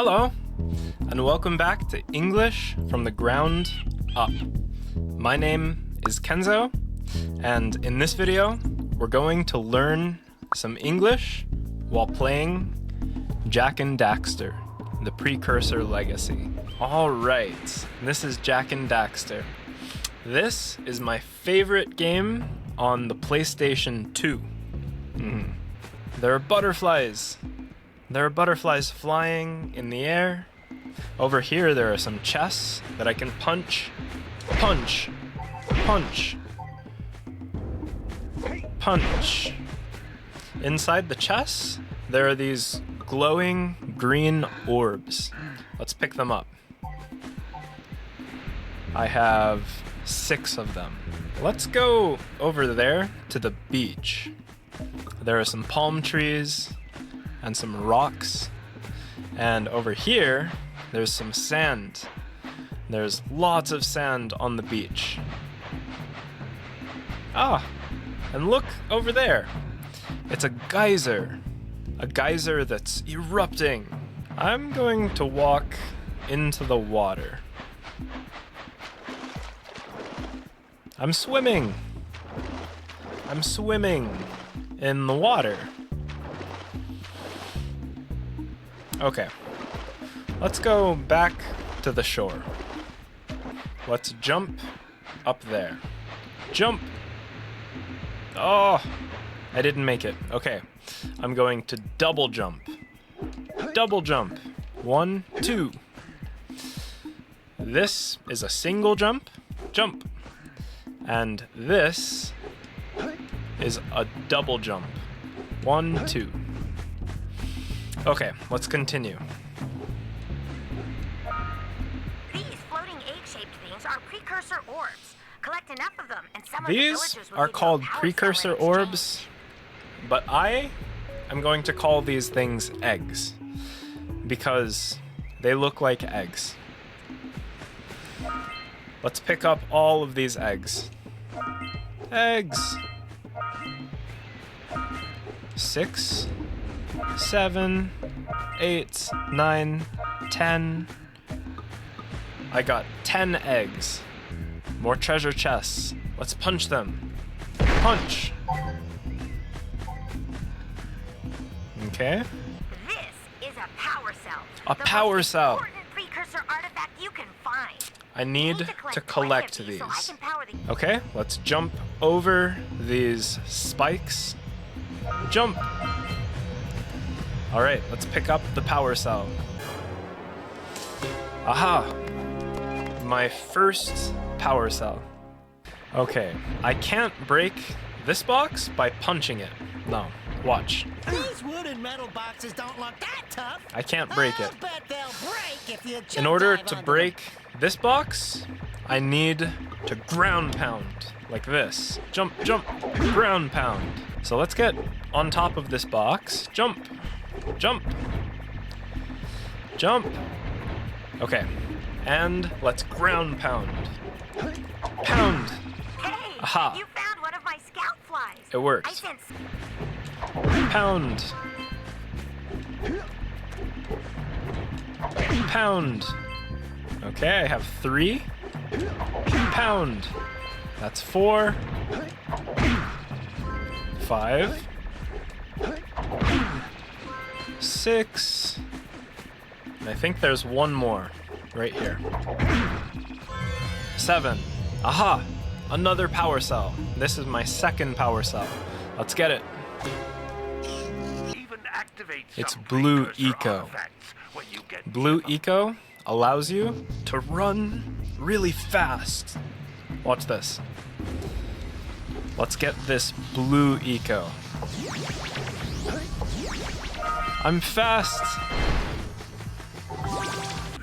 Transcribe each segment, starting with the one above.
Hello, and welcome back to English from the Ground Up. My name is Kenzo, and in this video, we're going to learn some English while playing Jak and Daxter, the Precursor Legacy. Alright, this is Jak and Daxter. This is my favorite game on the PlayStation 2. There are butterflies. There are butterflies flying in the air. Over here there are some chests that I can punch. Punch. Punch. Punch. Inside the chests, there are these glowing green orbs. Let's pick them up. I have 6 of them. Let's go over there to the beach. There are some palm trees and some rocks. And over here, there's some sand. There's lots of sand on the beach. Ah, and look over there. It's a geyser that's erupting. I'm going to walk into the water. I'm swimming in the water. Okay, let's go back to the shore. Let's jump up there. Jump! Oh, I didn't make it. Okay, I'm going to double jump. Double jump. 1, 2. This is a single jump. Jump. And this is a double jump. 1, 2. Okay, let's continue. These floating egg-shaped things are precursor orbs. Collect enough of them, and some These of the villagers will are give you a called power precursor cell in orbs, exchange. but I am going to call these things eggs because they look like eggs. Let's pick up all of these eggs. Eggs. 6, 7, 8, 9, 10. I got 10 eggs. More treasure chests. Let's punch them. Punch. Okay. This is a power cell. A power cell. The most important precursor artifact you can find. I need to collect 20 of these so I these. can power the Okay, let's jump over these spikes. Jump! Alright, let's pick up the power cell. Aha! My first power cell. Okay, I can't break this box by punching it. No, watch. These wood and metal boxes don't look that tough. I can't break it. I'll bet they'll break if you In order dive to onto break this box, I need to ground pound, like this. Jump, jump, ground pound. So let's get on top of this box. Jump, jump, jump. Okay, and let's ground pound. Pound. Hey, Aha. you found one of my scout flies. It I works. sense Pound. Pound. Okay, I have 3. Pound. That's 4. 5. 6. And I think there's one more right here. 7. Aha! Another power cell. This is my second power cell. Let's get it. Even activate It's some Blue precursor Eco. artifacts when you get Blue near them. Eco allows you to run really fast. Watch this. Let's get this Blue Eco. I'm fast.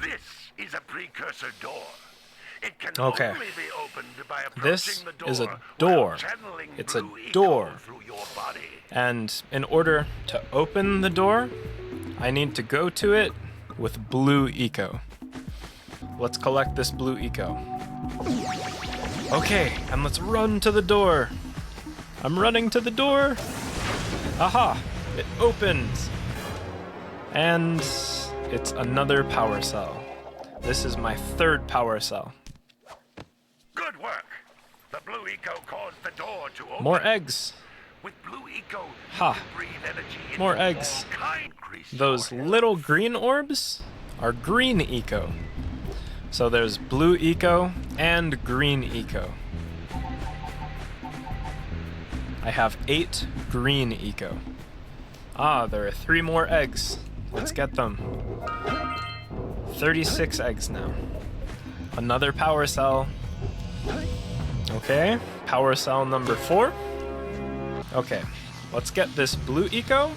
This is a precursor door. It can Okay. only be opened by approaching This the door is a while door. channeling It's a Blue Eco door. through your body. And in order to open the door, I need to go to it with Blue Eco. Let's collect this Blue Eco. Okay, and let's run to the door. I'm running to the door. Aha! It opens. And it's another power cell. This is my third power cell. Good work. The blue eco caused the door to open. More eggs. With blue eco, Ha. you can breathe energy into More eggs. all kind. Increase Those your little green orbs are green eco. So there's blue eco and green eco. I have 8 green eco. Ah, there are 3 more eggs. Let's get them. 36 eggs now. Another power cell. Okay, power cell number 4. Okay, let's get this blue eco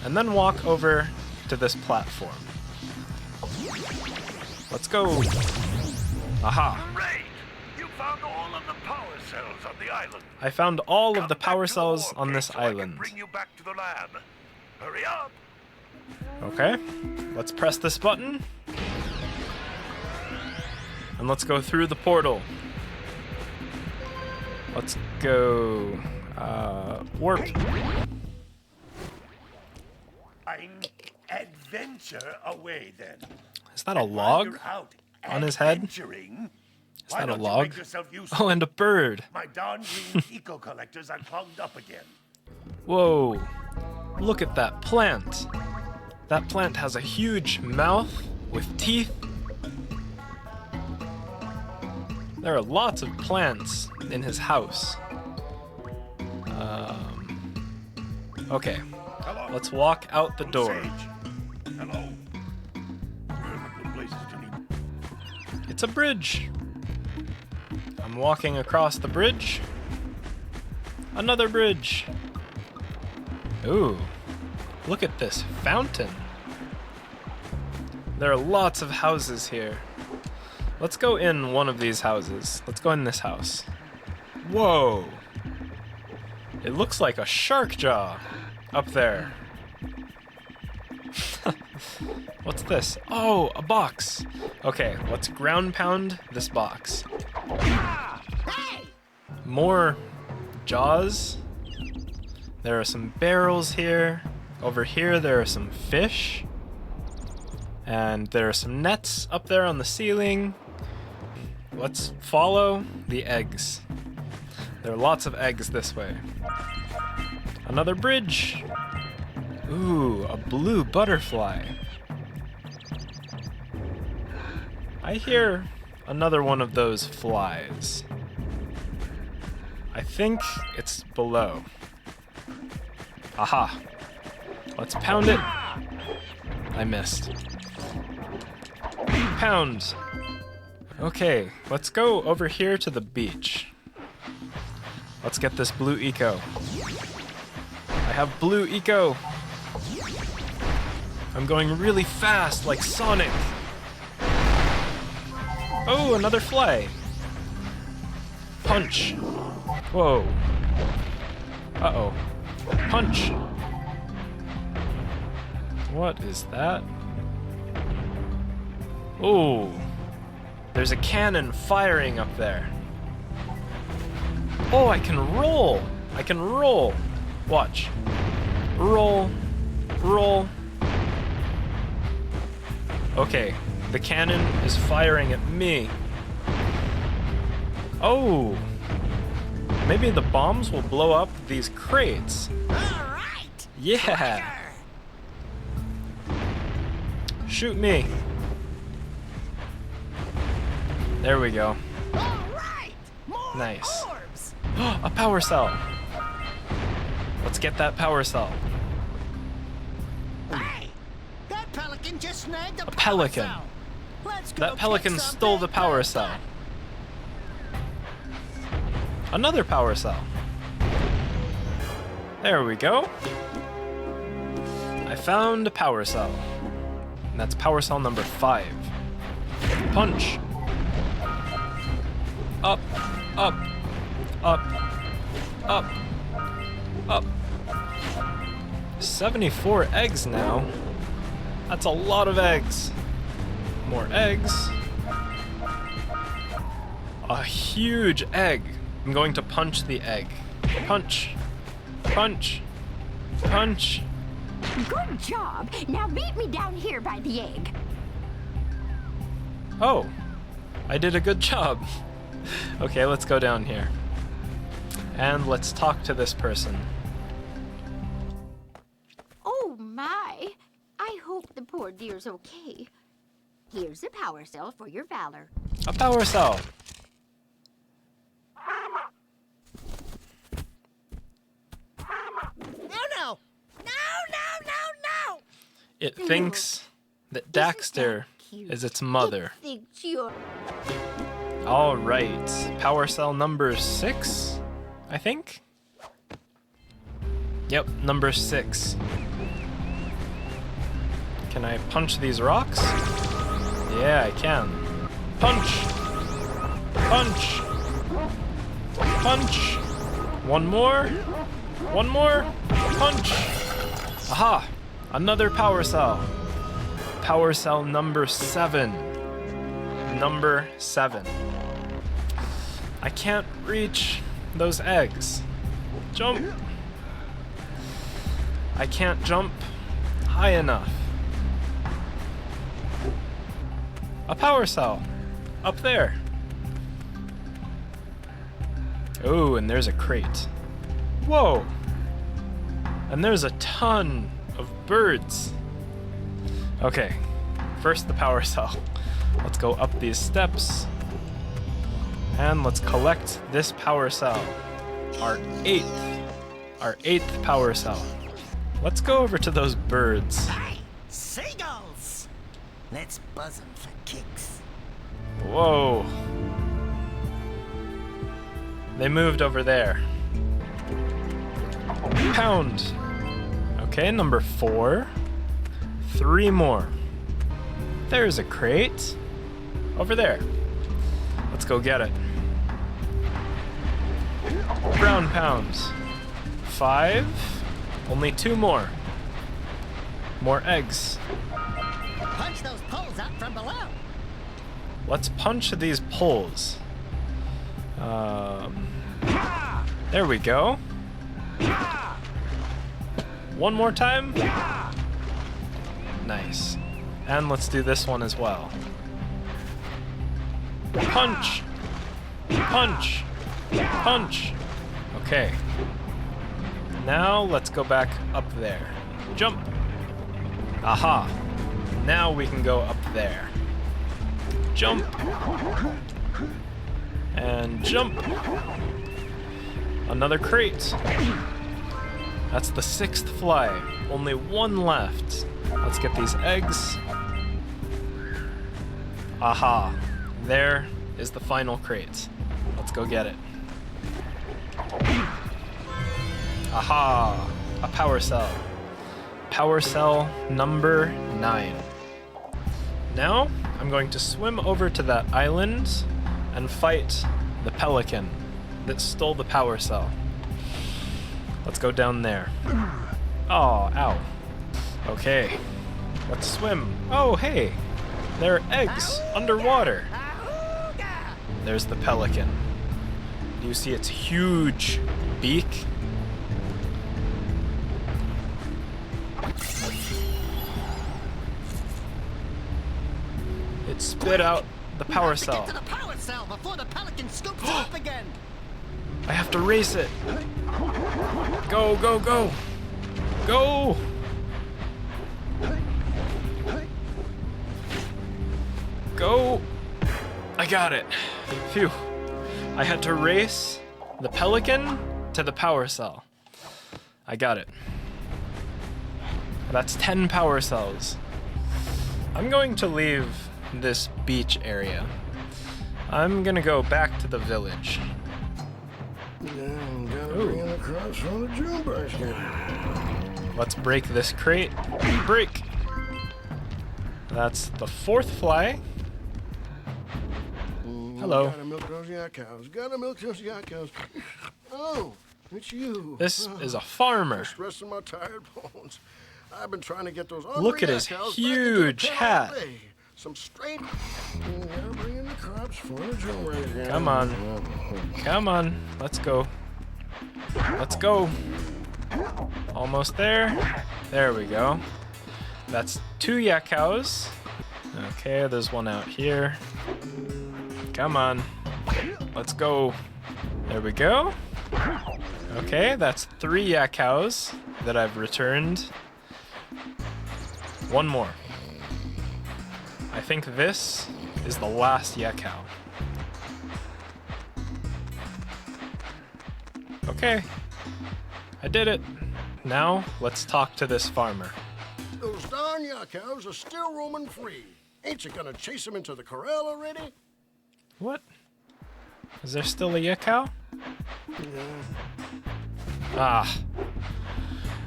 and then walk over to this platform. Let's go. Aha. Great! You found all of the power cells on the island. I found all of the Come power back to the cells warp on gate this so I can island. bring you back to the lab. Hurry up! Okay, let's press this button. And let's go through the portal. Let's go. Warp. I'm adventure away then. Is that a While log you're out on his head? adventuring, Is why that a don't you log? make yourself useful? Oh, and a bird. My darn green eco collectors are clogged up again. Whoa. Look at that plant. That plant has a huge mouth with teeth. There are lots of plants in his house. Okay, Hello. let's walk out the door. Sage. Hello. Where the places can you... It's a bridge. I'm walking across the bridge. Another bridge. Ooh, look at this fountain. There are lots of houses here. Let's go in one of these houses. Let's go in this house. Whoa. It looks like a shark jaw up there. What's this? Oh, a box. Okay, let's ground pound this box. Hey! More jaws. There are some barrels here. Over here there are some fish. And there are some nets up there on the ceiling. Let's follow the eggs. There are lots of eggs this way. Another bridge. Ooh, a blue butterfly. I hear another one of those flies. I think it's below. Aha. Let's pound it. I missed. Pound. Okay, let's go over here to the beach. Let's get this blue eco. I have blue eco. I'm going really fast, like Sonic. Oh, another fly. Punch. Whoa. Uh-oh. Punch. What is that? Oh. There's a cannon firing up there. Oh, I can roll. I can roll. Watch. Roll. Roll. Okay, the cannon is firing at me. Oh. Maybe the bombs will blow up these crates. All right! Yeah. Shoot me. There we go. All right! More Nice. orbs! A power cell. Let's get that power cell. Hey! That pelican just snagged a power pelican. cell. Let's go That pelican kick stole the something power good. cell. Another power cell. There we go. I found a power cell. And that's power cell number 5. Punch. Up, up, up, up, up. 74 eggs now. That's a lot of eggs. More eggs. A huge egg. I'm going to punch the egg. Punch. Punch. Punch. Good job. Now meet me down here by the egg. Oh, I did a good job. Okay, let's go down here. And let's talk to this person. Oh my! I hope the poor dear's okay. Here's a power cell for your valor. A power cell. No! It thinks that Daxter is its mother. It thinks you're... All right, power cell number 6, I think. Yep, number 6. Can I punch these rocks? Yeah, I can. Punch! Punch! Punch! One more! One more! Punch! Aha! Another power cell. Power cell number 7. Number 7. I can't reach those eggs. Jump! I can't jump high enough. A power cell. Up there. Oh, and there's a crate. Whoa! And there's a ton of birds. Okay, first the power cell. Let's go up these steps. And let's collect this power cell. Our 8th power cell. Let's go over to those birds. Hey, seagulls! Let's buzz them for kicks. Whoa. They moved over there. Pound. Okay, number 4. 3 more. There's a crate. Over there. Let's go get it. Brown pounds. 5. Only 2 more. More eggs. Punch those poles out from below. Let's punch these poles. There we go. One more time. Nice. And let's do this one as well. Punch! Punch! Punch! Okay. Now let's go back up there. Jump! Aha! Now we can go up there. Jump! And jump! Another crate! That's the 6th fly. Only 1 left. Let's get these eggs. Aha! There is the final crate. Let's go get it. Aha! A power cell. Power cell number 9. Now, I'm going to swim over to that island and fight the pelican that stole the power cell. Let's go down there. Oh, ow. Okay. Let's swim. Oh, hey. There are eggs underwater. There's the pelican. Do you see its huge beak? It spit out the power cell. Get to the power cell before the pelican scoops you up again. I have to race it. Go, go, go. Go. Go. I got it. Phew. I had to race the pelican to the power cell. I got it. That's 10 power cells. I'm going to leave this beach area. I'm gonna go back to the village. Let's break this crate. Break! That's the 4th fly. Hello. Gotta milk those yak cows. Gotta milk those yak cows. Oh, it's you. This is a farmer. Just resting my tired bones. I've been trying to get those Look at his huge hat. Some straight. Bringing the crops for the Joe. Come on. Come on. Let's go. Let's go. Almost there. There we go. That's 2 yak cows. Okay, there's one out here. Come on. Let's go. There we go. Okay, that's 3 yak cows that I've returned. One more. I think this is the last yak cow. Okay, I did it. Now, let's talk to this farmer. Those darn yak cows are still roaming free. Ain't you gonna chase them into the corral already? What? Is there still a yak cow? Ah.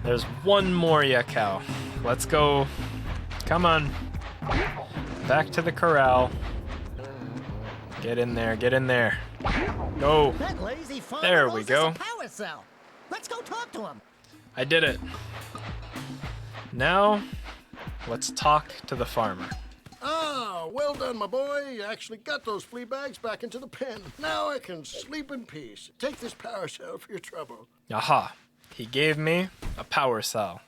There's one more yak cow. Let's go. Come on. Back to the corral. Get in there, get in there. Go. That lazy farmer There we owes us go. a power cell. Let's go talk to him. I did it. Now, let's talk to the farmer. Ah, well done, my boy. You actually got those flea bags back into the pen. Now I can sleep in peace. Take this power cell for your trouble. Aha. He gave me a power cell.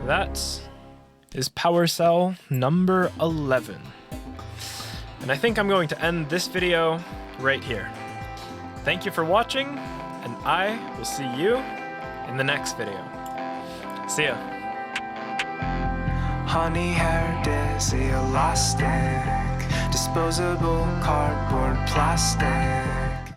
That is power cell number 11. And I think I'm going to end this video right here. Thank you for watching, and I will see you in the next video. See ya. Honey hair is elastic, disposable cardboard plastic.